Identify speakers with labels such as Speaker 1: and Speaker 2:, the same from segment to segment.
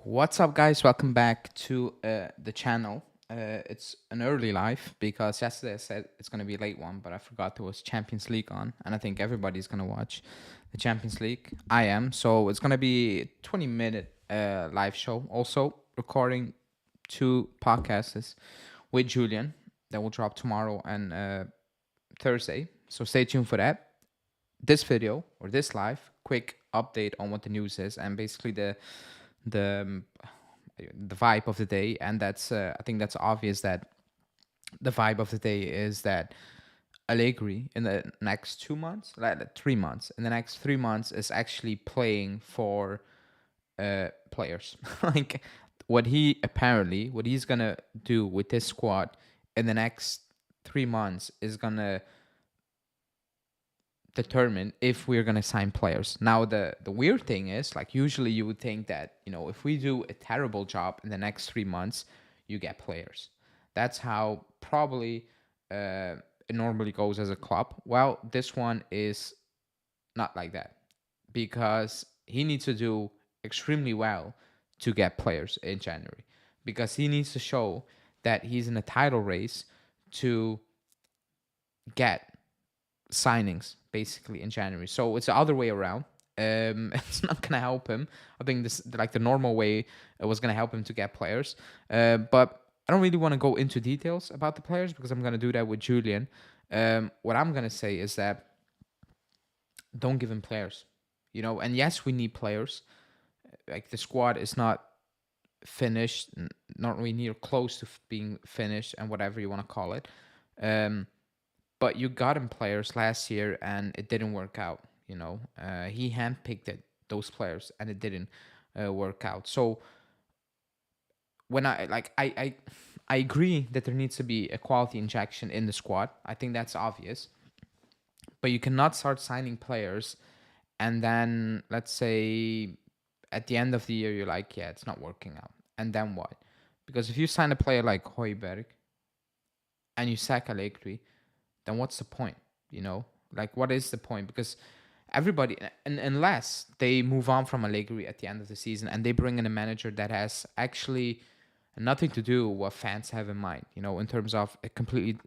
Speaker 1: What's up, guys? Welcome back to the channel. It's an early live because yesterday I said it's going to be a late one, but I forgot there was Champions League on, and I think everybody's going to watch the Champions League. I am, so it's going to be a 20-minute live show. Also, recording two podcasts with Julian that will drop tomorrow and Thursday. So stay tuned for that. This video or this live, quick update on what the news is and basically the um, the vibe of the day, and that's I think that's obvious that the vibe of the day is that Allegri in the next 2 months, like 3 months, in the next 3 months is actually playing for players. Like what he's gonna do with this squad in the next 3 months is gonna determine if we're going to sign players. Now, the weird thing is, like, usually you would think that, if we do a terrible job in the next 3 months, you get players. That's how probably it normally goes as a club. Well, this one is not like that because he needs to do extremely well to get players in January because he needs to show that he's in a title race to get signings basically in January. So it's the other way around. It's not gonna help him. I think this like the normal way it was gonna help him to get players. But I don't really want to go into details about the players because I'm gonna do that with Julian. What I'm gonna say is that don't give him players. And yes, we need players. Like the squad is not finished, not really near close to being finished, and whatever you want to call it. Um, but you got him players last year and it didn't work out. He handpicked those players and it didn't work out. So when I agree that there needs to be a quality injection in the squad. I think that's obvious. But you cannot start signing players and then let's say at the end of the year you're like, yeah, it's not working out. And then what? Because if you sign a player like Hoiberg and you sack Allegri, then what's the point? Like what is the point? Because everybody, and unless they move on from Allegri at the end of the season and they bring in a manager that has actually nothing to do with what fans have in mind, in terms of a completely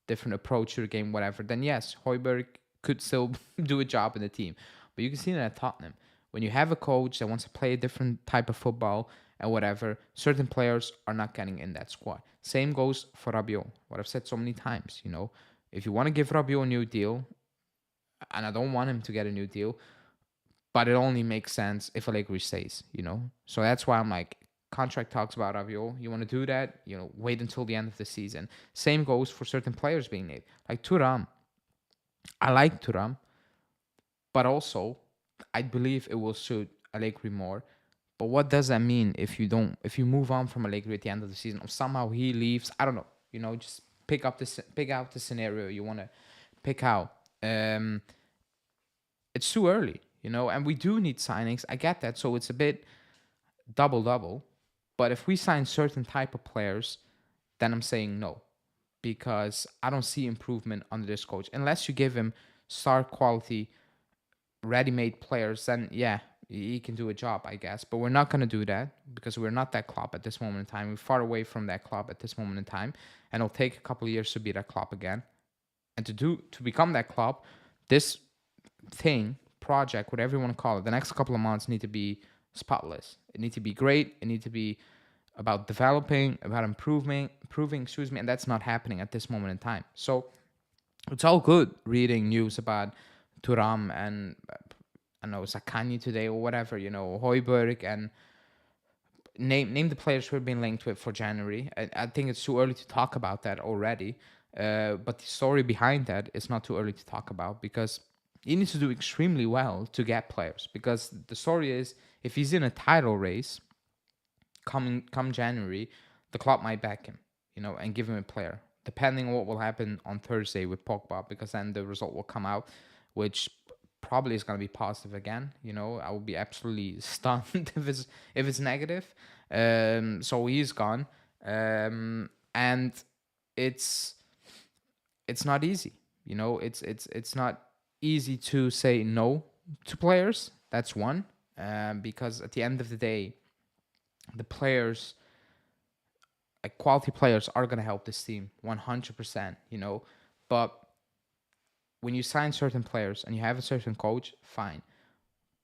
Speaker 1: different approach to the game, whatever, then yes, Hoiberg could still do a job in the team. But you can see that at Tottenham. When you have a coach that wants to play a different type of football and whatever, certain players are not getting in that squad. Same goes for Rabiot. What I've said so many times, if you want to give Rabiot a new deal, and I don't want him to get a new deal, but it only makes sense if Allegri stays. So that's why I'm like, contract talks about Rabiot. You want to do that, wait until the end of the season. Same goes for certain players being named. Like Thuram. I like Thuram, but also I believe it will suit Allegri more. But what does that mean if you move on from Allegri at the end of the season or somehow he leaves? I don't know. Just pick out the scenario you want to pick out. It's too early, and we do need signings. I get that. So it's a bit double. But if we sign certain type of players, then I'm saying no. Because I don't see improvement under this coach. Unless you give him star quality, ready-made players, then yeah, he can do a job, I guess. But we're not going to do that because we're not that club at this moment in time. We're far away from that club at this moment in time. And it'll take a couple of years to be that club again. And to become that club, this project, whatever you want to call it, the next couple of months need to be spotless. It needs to be great. It needs to be about developing, about improving, and that's not happening at this moment in time. So it's all good reading news about Turam and I don't know Zakani today or whatever, Hoiberg, and name the players who have been linked with for January. I think it's too early to talk about that already. But the story behind that is not too early to talk about because he needs to do extremely well to get players. Because the story is, if he's in a title race, come January, the club might back him, and give him a player, depending on what will happen on Thursday with Pogba, because then the result will come out, which probably is going to be positive again. I will be absolutely stunned if it's negative. So he's gone, and it's not easy. It's not easy to say no to players. That's one, because at the end of the day, the players, like quality players, are gonna help this team 100%. But when you sign certain players and you have a certain coach, fine.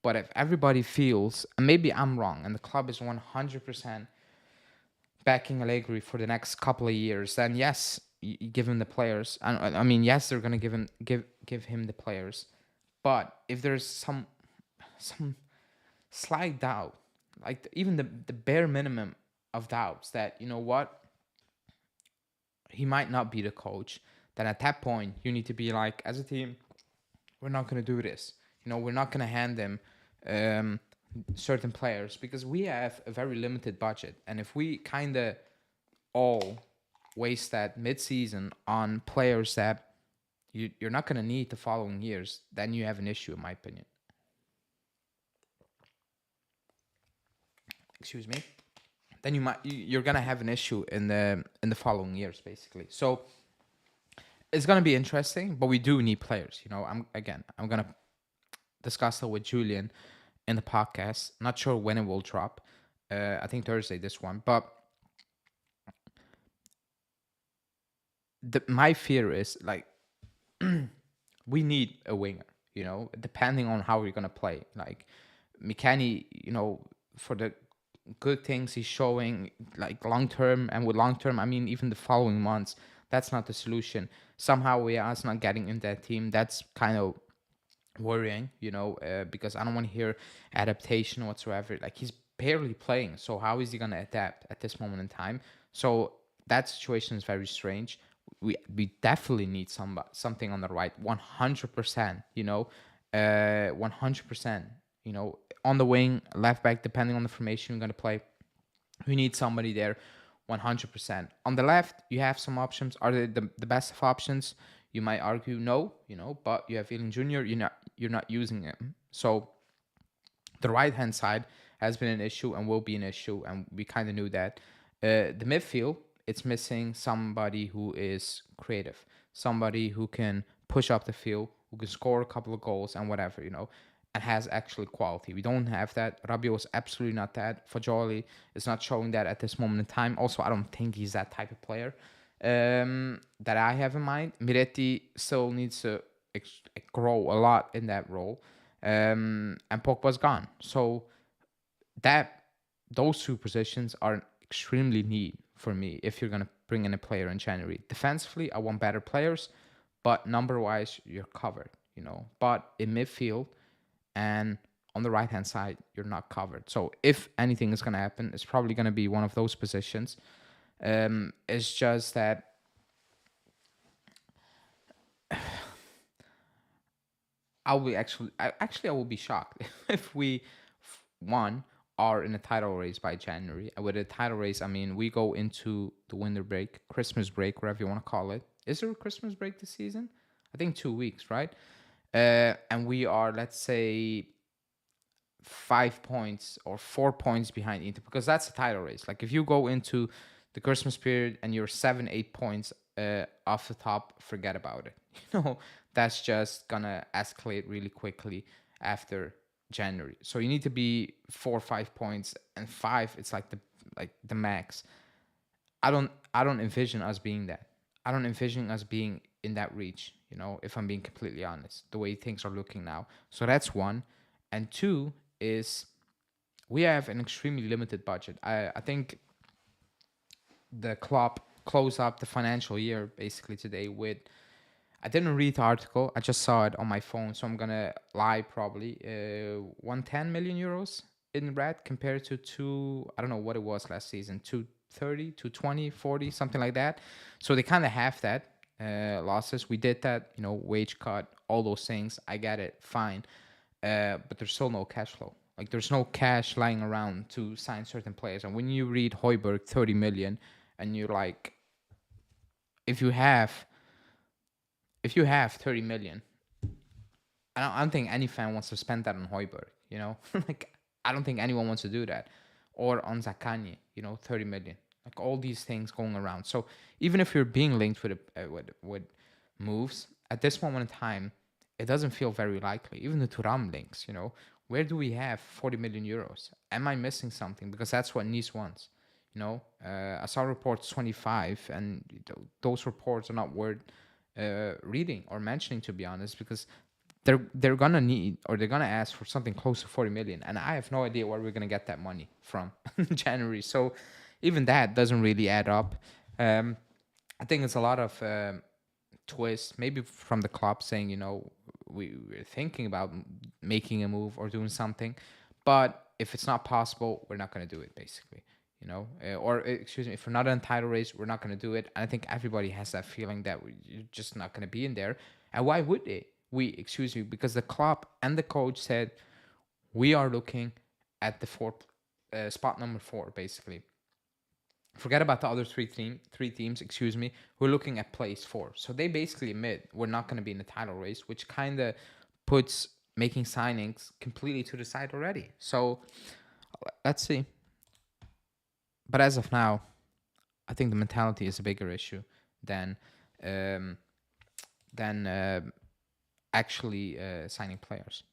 Speaker 1: But if everybody feels, and maybe I'm wrong, and the club is 100% backing Allegri for the next couple of years, then yes, you give him the players. And I mean, yes, they're gonna give him the players. But if there's some slight doubt, like even the bare minimum of doubts that what, he might not be the coach, then at that point you need to be like, as a team, we're not gonna do this. We're not gonna hand them um, certain players because we have a very limited budget, and if we kind of all waste that mid-season on players that you're not going to need the following years, then you have an issue, in my opinion. Excuse me. Then you're going to have an issue in the following years, basically. So it's going to be interesting, but we do need players. I'm going to discuss that with Julian in the podcast. Not sure when it will drop. I think Thursday, this one. But my fear is like we need a winger, depending on how we're gonna play. Like Mikani, for the good things he's showing, like long term, and with long term, I mean even the following months, that's not the solution. Somehow we are not getting in that team. That's kind of worrying, because I don't want to hear adaptation whatsoever. Like he's barely playing, so how is he gonna adapt at this moment in time? So that situation is very strange. We definitely need something on the right, 100%. 100%. On the wing, left back, depending on the formation you're gonna play, we need somebody there, 100%. On the left, you have some options. Are they the best of options? You might argue no, but you have Ealing Jr. You're not using him. So the right hand side has been an issue and will be an issue, and we kind of knew that. The midfield, it's missing somebody who is creative, somebody who can push up the field, who can score a couple of goals and whatever, and has actually quality. We don't have that. Rabiot is absolutely not that. Fajoli is not showing that at this moment in time. Also, I don't think he's that type of player that I have in mind. Miretti still needs to grow a lot in that role. And Pogba's gone. So those two positions are extremely need for me if you're going to bring in a player in January. Defensively, I want better players, but number-wise, you're covered, But in midfield and on the right-hand side, you're not covered. So if anything is going to happen, it's probably going to be one of those positions. It's just that I will be shocked if we one are in a title race by January. And with a title race, I mean we go into the winter break, Christmas break, whatever you want to call it. Is there a Christmas break this season? I think 2 weeks, right? And we are, let's say, 5 points or 4 points behind Inter, because that's a title race. Like if you go into the Christmas period and you're 7-8 points off the top, forget about it. That's just gonna escalate really quickly after January. So you need to be 4 or 5 points, and 5, it's like the max. I don't envision us being that. I don't envision us being in that reach, if I'm being completely honest, the way things are looking now. So that's one. And two is we have an extremely limited budget. I think the club closed up the financial year basically today with, I didn't read the article, I just saw it on my phone, so I'm gonna lie probably, 110 million euros in red compared to I don't know what it was last season, 230, 220, 40, something like that. So they kind of have that losses. We did that, wage cut, all those things. I get it, fine. But there's still no cash flow. Like there's no cash lying around to sign certain players. And when you read Højbjerg 30 million, and you're like, if you have 30 million, I don't think any fan wants to spend that on Højbjerg, like I don't think anyone wants to do that, or on Zakanye, 30 million, like all these things going around. So even if you're being linked with moves at this moment in time, it doesn't feel very likely. Even the Thuram links, Where do we have 40 million euros? Am I missing something? Because that's what Nice wants. I saw reports 25, and those reports are not worth reading or mentioning, to be honest, because they're gonna need, or they're gonna ask for something close to 40 million, and I have no idea where we're gonna get that money from in January. So even that doesn't really add up. Um, I think it's a lot of twist, maybe from the club saying, we're thinking about making a move or doing something, but if it's not possible, we're not going to do it, basically. Or excuse me, if we're not in a title race, we're not going to do it. And I think everybody has that feeling that you're just not going to be in there. And why would they? Excuse me, because the club and the coach said we are looking at the fourth spot, number 4, basically. Forget about the other three teams, excuse me. We're looking at place 4. So they basically admit we're not going to be in the title race, which kind of puts making signings completely to the side already. So let's see. But as of now, I think the mentality is a bigger issue than um, than actually signing players.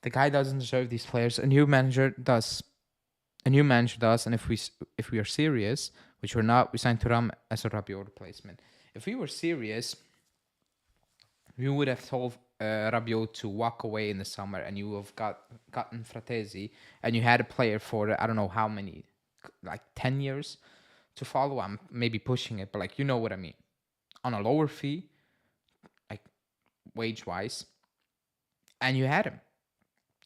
Speaker 1: The guy doesn't deserve these players. A new manager does. And if we are serious, which we're not, we signed Thuram as a Rabiot replacement. If we were serious, we would have told Rabiot to walk away in the summer, and you have gotten Fratesi, and you had a player for I don't know how many, like 10 years to follow. I'm maybe pushing it, but like, you know what I mean. On a lower fee, like wage wise, and you had him.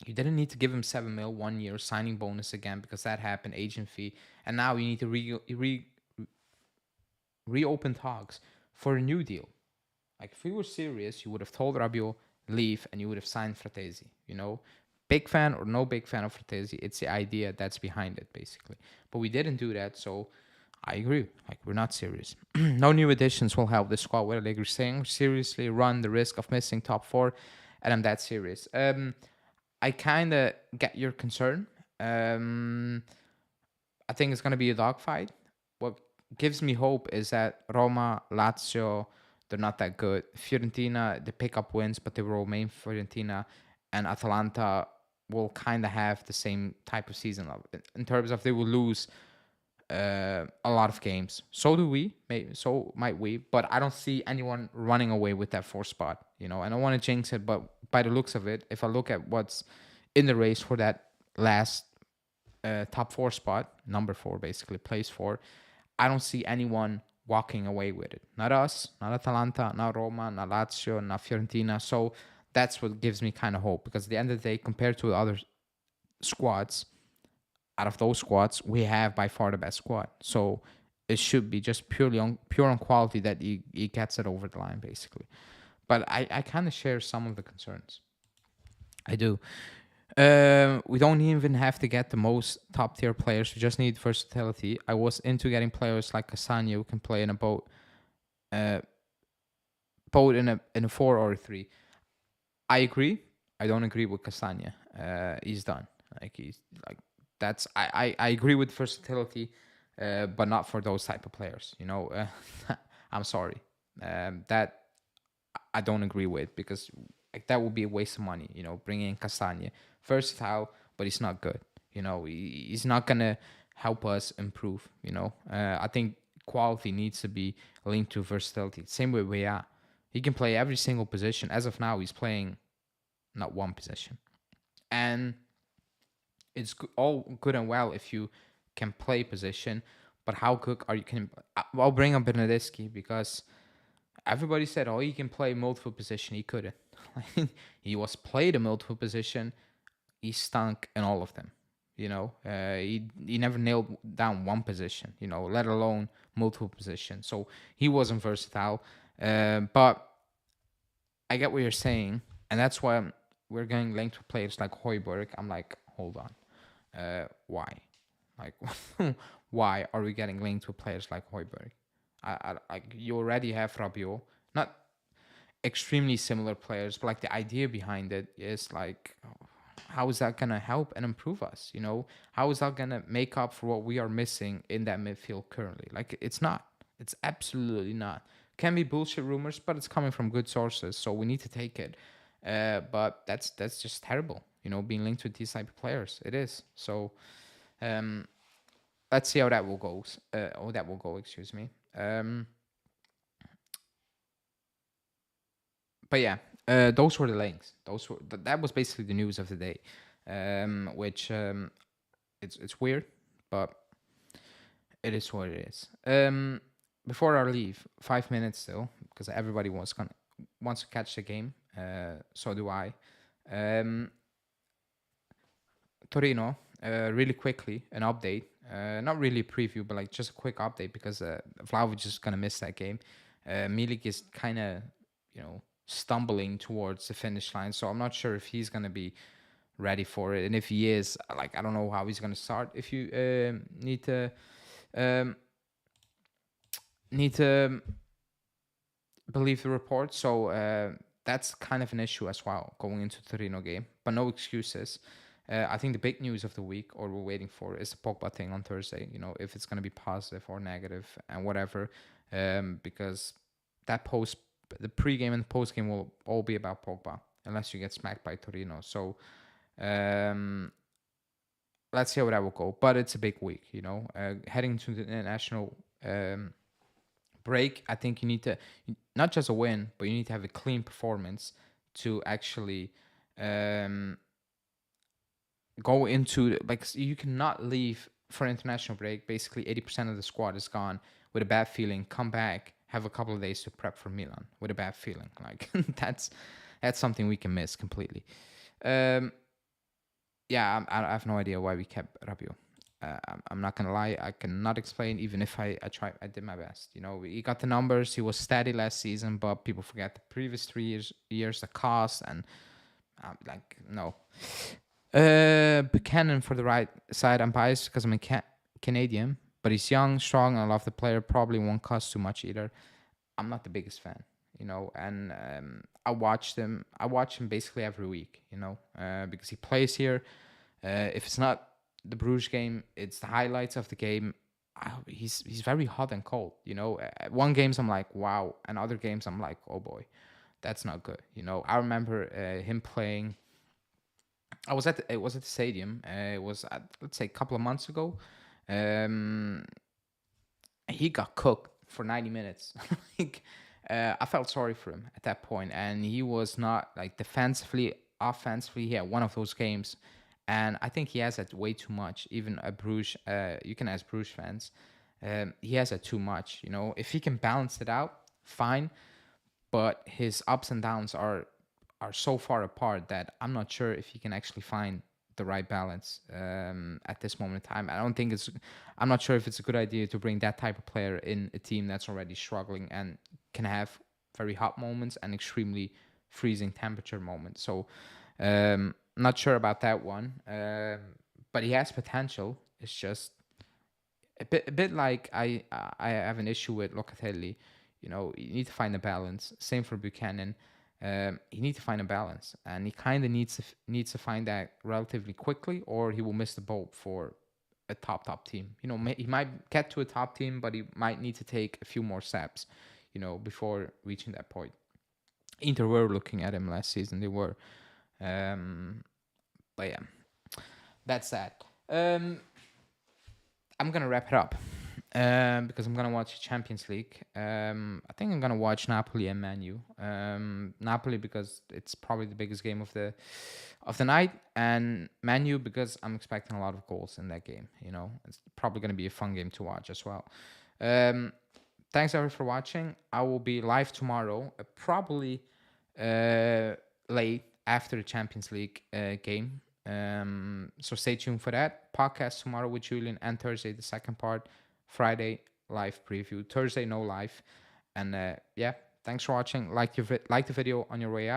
Speaker 1: You didn't need to give him 7 mil 1 year signing bonus again, because that happened, agent fee, and now you need to reopen talks for a new deal. Like, if we were serious, you would have told Rabiot leave, and you would have signed Fratesi. Big fan or no big fan of Fratesi, it's the idea that's behind it, basically. But we didn't do that, so I agree. Like, we're not serious. No new additions will help the squad. What Allegri saying? Seriously, run the risk of missing top 4, and I'm that serious. I kind of get your concern. I think it's going to be a dogfight. What gives me hope is that Roma, Lazio, they're not that good. Fiorentina, they pick up wins, but they will remain Fiorentina. And Atalanta will kind of have the same type of season in terms of they will lose a lot of games. So do we, maybe, so might we, but I don't see anyone running away with that 4th spot. I don't want to jinx it, but by the looks of it, if I look at what's in the race for that last top 4 spot, number 4, basically, place 4, I don't see anyone walking away with it. Not us, not Atalanta, not Roma, not Lazio, not Fiorentina. So that's what gives me kind of hope, because at the end of the day, compared to the other squads, out of those squads, we have by far the best squad. So it should be just pure on quality that he gets it over the line, basically. But I kind of share some of the concerns. I do. We don't even have to get the most top tier players. We just need versatility. I was into getting players like Cassagna who can play in a boat in a 4 or a 3. I agree. I don't agree with Cassagna. He's done. I agree with versatility, but not for those type of players. I'm sorry. That I don't agree with, because that would be a waste of money. Bringing in Castagne, versatile, but he's not good. He's not gonna help us improve. I think quality needs to be linked to versatility. Same way we are. He can play every single position. As of now, he's playing not one position, and it's all good and well if you can play position, but how good are you? I'll bring up Bernadeschi, because everybody said, "Oh, he can play multiple position." He couldn't. He was played a multiple position. He stunk in all of them. He never nailed down one position. Let alone multiple positions. So he wasn't versatile. But I get what you're saying, and that's why we're getting linked with players like Højbjerg. I'm like, hold on, why? Like, why are we getting linked with players like Højbjerg? You already have Rabiot, not extremely similar players, but like the idea behind it is like, how is that gonna help and improve us? How is that gonna make up for what we are missing in that midfield currently? Like, it's not. It's absolutely not. Can be bullshit rumors, but it's coming from good sources, so we need to take it But that's just terrible. Being linked with these type of players, it is. So um, let's see how that will go. How that will go. Excuse me. But yeah, those were the links. That was basically the news of the day, which it's weird, but it is what it is. Before our leave, 5 minutes still, because everybody wants to catch the game. So do I. Um, Torino, really quickly, an update. Not really a preview, but like just a quick update because Vlahovic is gonna miss that game. Milik is kind of, stumbling towards the finish line, so I'm not sure if he's gonna be ready for it, and if he is, like I don't know how he's gonna start. If you um, need to believe the report, so that's kind of an issue as well going into the Torino game, but no excuses. I think the big news of the week, or we're waiting for, is the Pogba thing on Thursday. If it's going to be positive or negative and whatever, because that the pre-game and the post-game will all be about Pogba, unless you get smacked by Torino. So let's see how that will go. But it's a big week, heading to the international break. I think you need to not just a win, but you need to have a clean performance to actually go into, like, you cannot leave for international break. Basically, 80% of the squad is gone with a bad feeling. Come back, have a couple of days to prep for Milan with a bad feeling. Like that's something we can miss completely. Yeah, I have no idea why we kept Rabiot. I'm not gonna lie, I cannot explain. Even if I tried, I did my best. He got the numbers. He was steady last season, but people forget the previous 3 years, the cost, and like no. Buchanan for the right side. I'm biased because I'm a Canadian, but he's young, strong, and I love the player. Probably won't cost too much either. I'm not the biggest fan, and I watch him. I watch him basically every week, because he plays here. If it's not the Bruges game, it's the highlights of the game. He's very hot and cold, At one games I'm like, wow, and other games I'm like, oh boy, that's not good. I remember him playing. It was at the stadium. It was let's say a couple of months ago. Um, he got cooked for 90 minutes. Like, I felt sorry for him at that point, and he was not like defensively, offensively. He had one of those games, and I think he has that way too much. Even a Bruges, you can ask Bruges fans. He has that too much. If he can balance it out, fine. But his ups and downs are so far apart that I'm not sure if he can actually find the right balance at this moment in time. I'm not sure if it's a good idea to bring that type of player in a team that's already struggling and can have very hot moments and extremely freezing temperature moments. So not sure about that one. But he has potential. It's just a bit like I have an issue with Locatelli. You need to find a balance. Same for Buchanan. You need to find a balance, and he kind of needs to find that relatively quickly, or he will miss the boat for a top team. He might get to a top team, but he might need to take a few more steps, before reaching that point. Inter were looking at him last season; they were, but yeah, that's that. I'm gonna wrap it up because I'm gonna watch Champions League. I think I'm gonna watch Napoli and Man U. Napoli because it's probably the biggest game of the night, and Man U because I'm expecting a lot of goals in that game. It's probably gonna be a fun game to watch as well. Thanks everyone for watching. I will be live tomorrow, probably late after the Champions League game. So stay tuned for that podcast tomorrow with Julian, and Thursday the second part, Friday live preview, Thursday no live. And yeah, thanks for watching. Like the video on your way out.